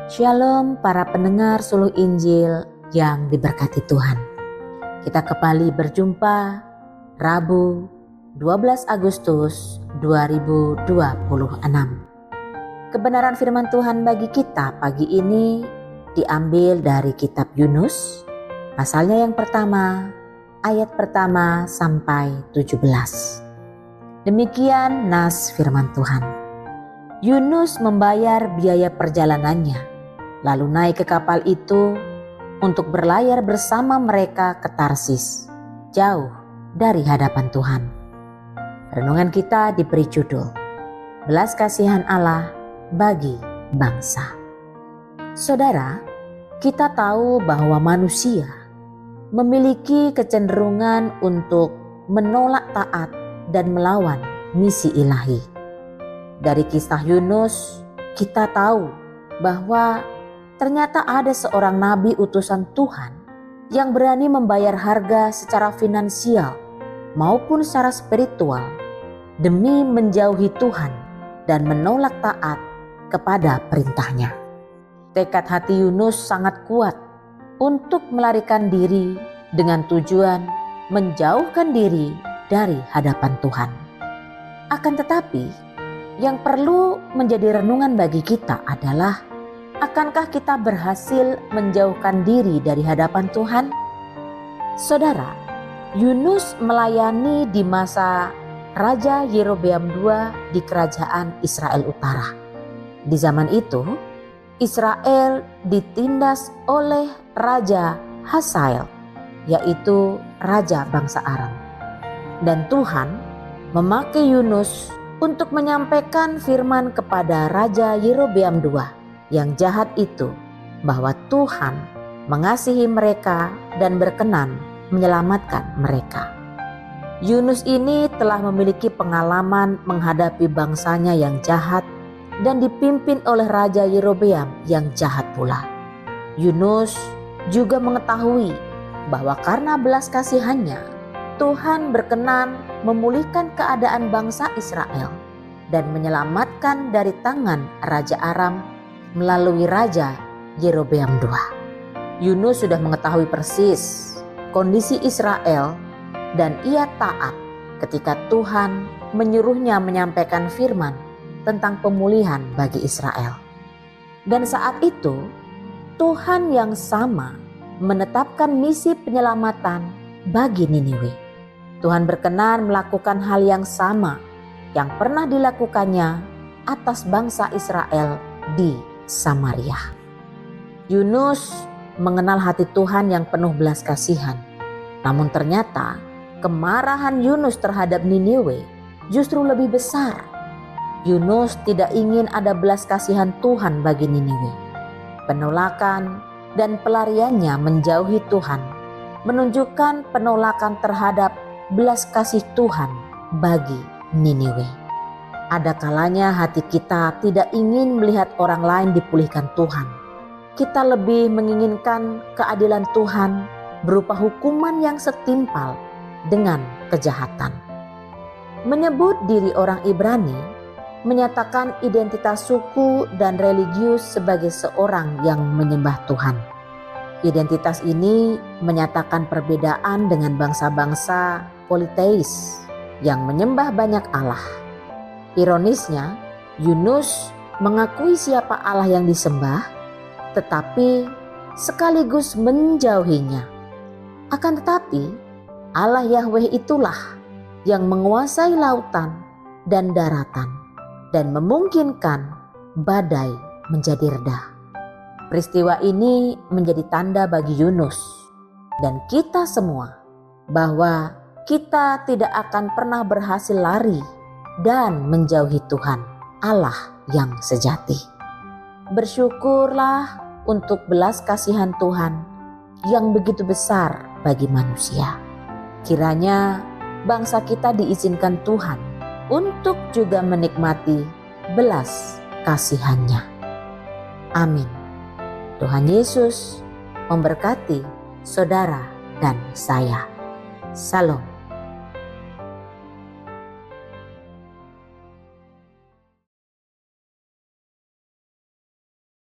Shalom para pendengar Suluh Injil yang diberkati Tuhan. Kita kembali berjumpa Rabu 12 Agustus 2026. Kebenaran firman Tuhan bagi kita pagi ini diambil dari kitab Yunus, pasalnya yang pertama, ayat pertama sampai 17. Demikian nas firman Tuhan. Yunus membayar biaya perjalanannya, lalu naik ke kapal itu untuk berlayar bersama mereka ke Tarsis, jauh dari hadapan Tuhan. Renungan kita diberi judul, Belas Kasihan Allah bagi Bangsa. Saudara, kita tahu bahwa manusia memiliki kecenderungan untuk menolak taat dan melawan misi ilahi. Dari kisah Yunus, kita tahu bahwa ternyata ada seorang nabi utusan Tuhan yang berani membayar harga secara finansial maupun secara spiritual demi menjauhi Tuhan dan menolak taat kepada perintahnya. Tekad hati Yunus sangat kuat untuk melarikan diri dengan tujuan menjauhkan diri dari hadapan Tuhan. Akan tetapi, yang perlu menjadi renungan bagi kita adalah, akankah kita berhasil menjauhkan diri dari hadapan Tuhan? Saudara, Yunus melayani di masa Raja Yerobeam II di kerajaan Israel Utara. Di zaman itu, Israel ditindas oleh Raja Hazael, yaitu raja bangsa Aram. Dan Tuhan memakai Yunus untuk menyampaikan firman kepada Raja Yerobeam II yang jahat itu, bahwa Tuhan mengasihi mereka dan berkenan menyelamatkan mereka. Yunus ini telah memiliki pengalaman menghadapi bangsanya yang jahat dan dipimpin oleh Raja Yerobeam yang jahat pula. Yunus juga mengetahui bahwa karena belas kasihannya, Tuhan berkenan memulihkan keadaan bangsa Israel dan menyelamatkan dari tangan Raja Aram melalui Raja Yerobeam II. Yunus sudah mengetahui persis kondisi Israel dan ia taat ketika Tuhan menyuruhnya menyampaikan firman tentang pemulihan bagi Israel. Dan saat itu Tuhan yang sama menetapkan misi penyelamatan bagi Niniwe. Tuhan berkenan melakukan hal yang sama yang pernah dilakukannya atas bangsa Israel di Samaria. Yunus mengenal hati Tuhan yang penuh belas kasihan. Namun ternyata kemarahan Yunus terhadap Niniwe justru lebih besar. Yunus tidak ingin ada belas kasihan Tuhan bagi Niniwe. Penolakan dan pelariannya menjauhi Tuhan menunjukkan penolakan terhadap belas kasih Tuhan bagi Niniwe. Ada kalanya hati kita tidak ingin melihat orang lain dipulihkan Tuhan. Kita lebih menginginkan keadilan Tuhan berupa hukuman yang setimpal dengan kejahatan. Menyebut diri orang Ibrani menyatakan identitas suku dan religius sebagai seorang yang menyembah Tuhan. Identitas ini menyatakan perbedaan dengan bangsa-bangsa politeis yang menyembah banyak Allah. Ironisnya, Yunus mengakui siapa Allah yang disembah, tetapi sekaligus menjauhinya. Akan tetapi, Allah Yahweh itulah yang menguasai lautan dan daratan dan memungkinkan badai menjadi reda. Peristiwa ini menjadi tanda bagi Yunus dan kita semua bahwa kita tidak akan pernah berhasil lari dan menjauhi Tuhan, Allah yang sejati. Bersyukurlah untuk belas kasihan Tuhan yang begitu besar bagi manusia. Kiranya bangsa kita diizinkan Tuhan untuk juga menikmati belas kasihan-Nya. Amin. Tuhan Yesus memberkati saudara dan saya. Salam.